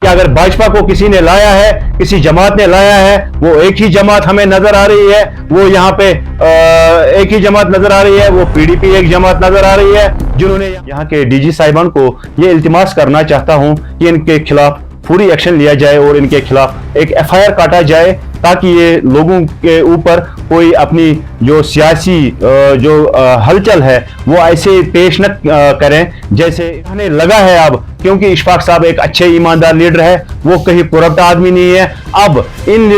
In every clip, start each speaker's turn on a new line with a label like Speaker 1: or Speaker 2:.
Speaker 1: कि अगर भाजपा को किसी ने लाया है, किसी जमात ने लाया है, वो एक ही जमात हमें नजर आ रही है, वो यहाँ पे एक ही जमात नजर आ रही है, वो पीडीपी एक जमात नजर आ रही है। जिन्होंने यहाँ के डीजी साहिबान को ये इल्तिमास करना चाहता हूँ कि इनके खिलाफ पूरी एक्शन लिया जाए और इनके खिलाफ एक एफआईआर काटा जाए, ताकि ये लोगों के ऊपर कोई अपनी जो सियासी जो हलचल है वो ऐसे पेश न करें जैसे हमें लगा है अब, क्योंकि इशफाक साहब एक अच्छे ईमानदार लीडर है, वो कहीं करप्ट आदमी नहीं है। अब इन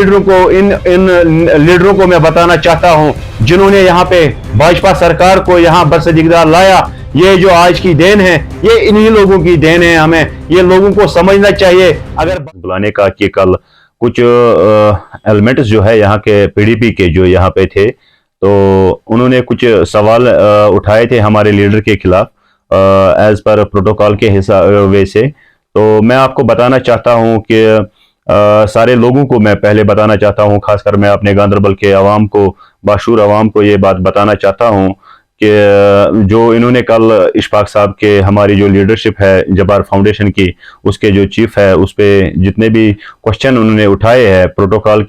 Speaker 1: लीडरों को मैं बताना चाहता हूं जिन्होंने यहाँ पे भाजपा सरकार को यहाँ बरसदिकदार लाया, ये जो आज की देन है ये इन्हीं लोगों की देन है। हमें ये लोगों को समझना चाहिए। अगर बुलाने का कि कल कुछ एलिमेंट्स जो है यहाँ के पीडीपी के जो यहाँ पे थे, तो उन्होंने कुछ सवाल उठाए थे हमारे लीडर के खिलाफ एज पर प्रोटोकॉल के हिसाब से। तो मैं आपको बताना चाहता हूँ कि सारे लोगों को मैं पहले बताना चाहता हूँ, खासकर मैं अपने गांधरबल के अवाम को, बाशूर अवाम को ये बात बताना चाहता हूँ कि जो इन्होंने कल इशफाक साहब के हमारी जो लीडरशिप है जबार फाउंडेशन की, उसके जो चीफ है, उस पर जितने भी क्वेश्चन उन्होंने उठाए हैं प्रोटोकॉल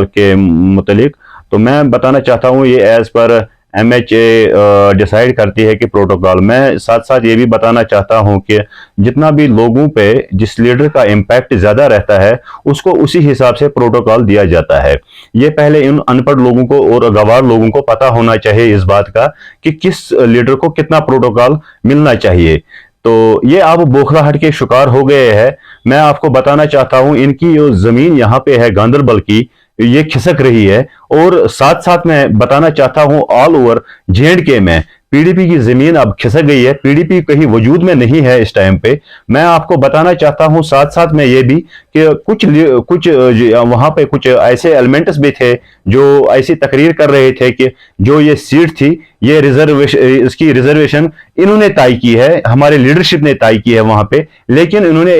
Speaker 1: के मुतालिक, तो मैं बताना चाहता हूँ ये एज पर एमएचए डिसाइड करती है कि प्रोटोकॉल। मैं साथ साथ ये भी बताना चाहता हूं कि जितना भी लोगों पे जिस लीडर का इम्पैक्ट ज्यादा रहता है उसको उसी हिसाब से प्रोटोकॉल दिया जाता है। ये पहले इन अनपढ़ लोगों को और गवार लोगों को पता होना चाहिए इस बात का कि किस लीडर को कितना प्रोटोकॉल मिलना चाहिए। तो ये अब बौखलाहट के शिकार हो गए हैं। मैं आपको बताना चाहता हूं इनकी जो जमीन यहाँ पे है गांधरबल की, ये खिसक रही है। और साथ साथ मैं बताना चाहता हूं ऑल ओवर जे-एंड-के में पीडीपी की जमीन अब खिसक गई है, पीडीपी कहीं वजूद में नहीं है इस टाइम पे। मैं आपको बताना चाहता हूं साथ साथ में ये भी कि कुछ वहां पे कुछ ऐसे एलिमेंट्स भी थे जो ऐसी तकरीर कर रहे थे कि जो ये सीट थी ये इसकी रिजर्वेशन इन्होंने तय की है, हमारे लीडरशिप ने तय की है वहां पे। लेकिन इन्होंने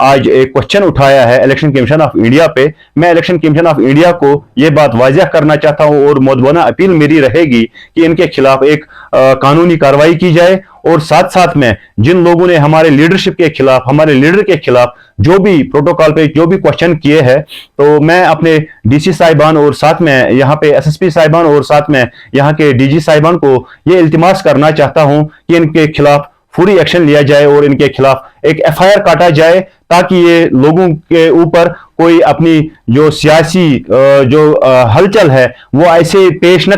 Speaker 1: आज एक क्वेश्चन उठाया है इलेक्शन कमीशन ऑफ इंडिया पे। मैं इलेक्शन कमीशन ऑफ इंडिया को ये बात वाज़ेह करना चाहता हूं और मुद्दबाना अपील मेरी रहेगी कि इनके खिलाफ एक कानूनी कार्रवाई की जाए। और साथ साथ में जिन लोगों ने हमारे लीडरशिप के खिलाफ, हमारे लीडर के खिलाफ जो भी प्रोटोकॉल पे जो भी क्वेश्चन किए हैं, तो मैं अपने डीसी साहिबान और साथ में यहाँ पे एसएसपी साहिबान और साथ में यहाँ के डीजी साहिबान को ये इल्तिमास करना चाहता हूं कि इनके खिलाफ पूरी एक्शन लिया जाए और इनके खिलाफ एक एफआईआर काटा जाए, ताकि ये लोगों के ऊपर कोई अपनी जो सियासी जो हलचल है वो ऐसे पेश न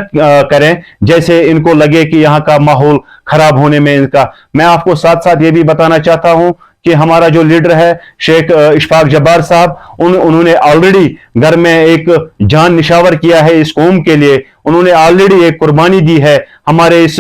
Speaker 1: करें जैसे इनको लगे कि यहाँ का माहौल खराब होने में इनका। मैं आपको साथ साथ ये भी बताना चाहता हूं कि हमारा जो लीडर है शेख इशफाक जब्बार साहब, उन्होंने ऑलरेडी घर में एक जान निशावर किया है इस कौम के लिए। उन्होंने ऑलरेडी एक कुर्बानी दी है हमारे इस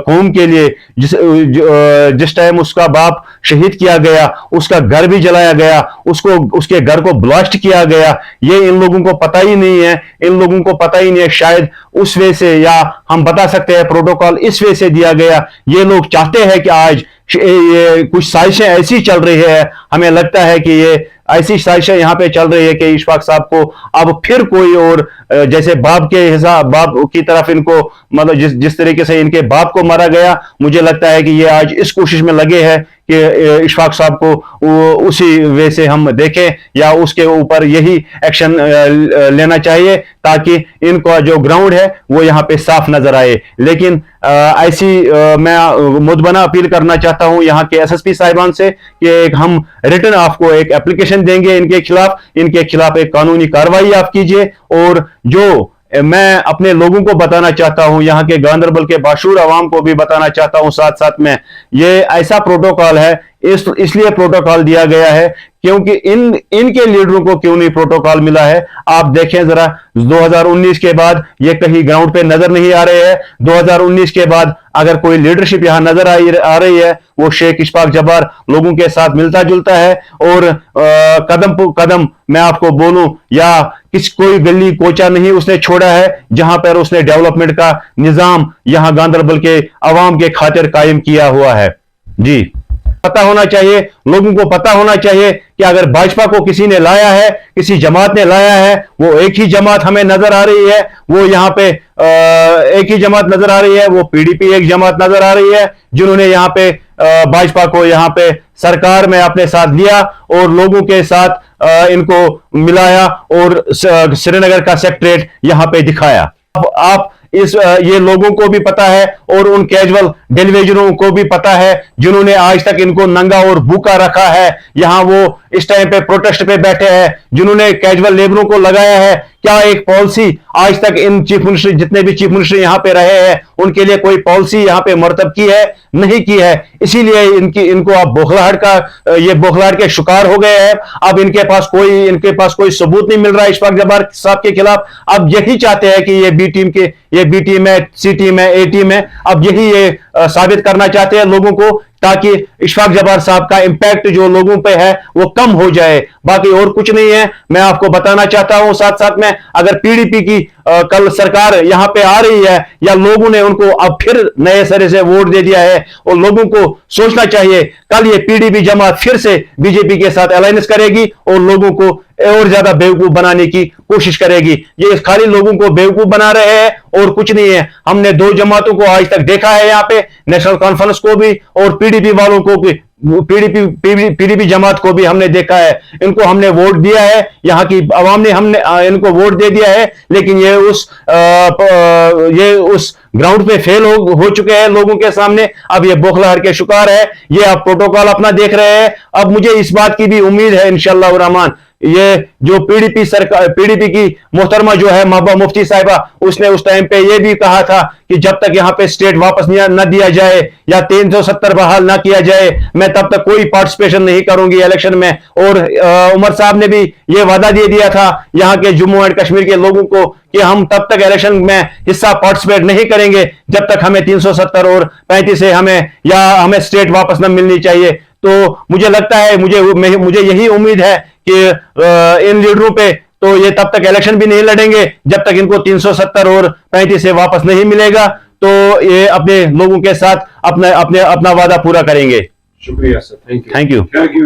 Speaker 1: कौम के लिए। जिस टाइम उसका बाप शहीद किया गया, उसका घर भी जलाया गया, उसके घर को ब्लास्ट किया गया। ये इन लोगों को पता ही नहीं है, इन लोगों को पता ही नहीं है। शायद उस वे से, या हम बता सकते हैं प्रोटोकॉल इस वे से दिया गया। ये लोग चाहते हैं कि आज ये कुछ साजिशें ऐसी चल रही है, हमें लगता है कि ये ऐसी साजिशें यहाँ पे चल रही है कि इशफाक साहब को अब फिर कोई और जैसे बाप की तरफ इनको, मतलब जिस तरीके से इनके बाप को मारा गया, मुझे लगता है कि ये आज इस कोशिश में लगे हैं कि इशफाक साहब को उसी वे से हम देखें या उसके ऊपर यही एक्शन लेना चाहिए, ताकि इनका जो ग्राउंड है वो यहाँ पे साफ नजर आए। लेकिन ऐसी मैं मुद्दबाना अपील करना चाहता हूं यहाँ के एसएसपी साहिबान से कि हम रिटर्न आपको एक एप्लीकेशन देंगे इनके खिलाफ एक कानूनी कार्रवाई आप कीजिए। और जो मैं अपने लोगों को बताना चाहता हूं, यहाँ के गांधरबल के बाशूर अवाम को भी बताना चाहता हूं साथ साथ में, ये ऐसा प्रोटोकॉल है, इसलिए प्रोटोकॉल दिया गया है क्योंकि इनके लीडरों को क्यों नहीं प्रोटोकॉल मिला है। आप देखें जरा, 2019 के बाद ये कहीं ग्राउंड पे नजर नहीं आ रहे हैं। 2019 के बाद अगर कोई लीडरशिप यहां नजर आ रही है, वो शेख इशफाक जब्बार लोगों के साथ मिलता जुलता है। और कदम कदम मैं आपको बोलूं, या कोई गली कोचा नहीं उसने छोड़ा है जहां पर उसने डेवलपमेंट का निजाम यहां गांधरबल के अवाम के खातिर कायम किया हुआ है। जी, पता होना चाहिए, लोगों को पता होना चाहिए कि अगर भाजपा को किसी ने लाया है, किसी जमात ने लाया है, वो एक ही जमात हमें नजर आ रही है, वो यहाँ पे एक ही जमात नजर आ रही है, वो पीडीपी एक जमात नजर आ रही है, जिन्होंने यहाँ पे भाजपा को यहाँ पे सरकार में अपने साथ लिया और लोगों के साथ इनको मिलाया और श्रीनगर का सेक्रेटरीट यहाँ पे दिखाया। आप ये लोगों को भी पता है और उन कैजुअल डेलीवेजरों को भी पता है जिन्होंने आज तक इनको नंगा और भूखा रखा है। यहाँ वो इस टाइम पे प्रोटेस्ट पे बैठे हैं, जिन्होंने कैजुअल लेबरों को लगाया है। क्या एक पॉलिसी आज तक इन चीफ मिनिस्टर, जितने भी चीफ मिनिस्टर यहाँ पे रहे हैं, उनके लिए कोई पॉलिसी यहाँ पे मरतब की है? नहीं की है। इसीलिए इनको अब ये बौखलाहट के शिकार हो गए हैं। अब इनके पास कोई सबूत नहीं मिल रहा है इशफाक जब्बार साहब के खिलाफ। अब यही चाहते हैं कि ये बी टीम है, सी टीम है, ए टीम है। अब यही ये साबित करना चाहते हैं लोगों को, ताकि इशफाक जब्बार साहब का इंपैक्ट जो लोगों पे है वो कम हो जाए। बाकी और कुछ नहीं है। मैं आपको बताना चाहता हूं साथ साथ में, अगर पीडीपी की कल सरकार यहां पे आ रही है या लोगों ने उनको अब फिर नए सिरे से वोट दे दिया है, और लोगों को सोचना चाहिए कल ये पीडीपी जमात फिर से बीजेपी के साथ अलायंस करेगी और लोगों को और ज्यादा बेवकूफ बनाने की कोशिश करेगी। ये खाली लोगों को बेवकूफ बना रहे हैं और कुछ नहीं है। हमने दो जमातों को आज तक देखा है यहाँ पे, नेशनल कॉन्फ्रेंस को भी और पीडीपी वालों को भी, पीडीपी जमात को भी हमने देखा है। इनको हमने वोट दिया है, यहाँ की आवाम ने हमने इनको वोट दे दिया है, लेकिन ये उस ग्राउंड पे फेल हो चुके हैं लोगों के सामने। अब ये बौखलाहट के शिकार है। ये अब प्रोटोकॉल अपना देख रहे हैं। अब मुझे इस बात की भी उम्मीद है इंशाअल्लाह रहमान, ये जो पीडीपी की मोहतरमा जो है महबूबा मुफ्ती साहिबा, उसने उस टाइम पे ये भी कहा था कि जब तक यहाँ पे स्टेट वापस न दिया जाए या 370 बहाल ना किया जाए, मैं तब तक कोई पार्टिसिपेशन नहीं करूंगी इलेक्शन में। और उमर साहब ने भी ये वादा दे दिया था यहाँ के जम्मू एंड कश्मीर के लोगों को कि हम तब तक इलेक्शन में हिस्सा पार्टिसिपेट नहीं करेंगे जब तक हमें 370 और 35 से हमें स्टेट वापस न मिलनी चाहिए। तो मुझे लगता है, मुझे यही उम्मीद है कि इन लीडरों पे तो ये तब तक इलेक्शन भी नहीं लड़ेंगे जब तक इनको 370 और 35 से वापस नहीं मिलेगा। तो ये अपने लोगों के साथ अपना वादा पूरा करेंगे।
Speaker 2: शुक्रिया sir, thank you.
Speaker 1: Thank you.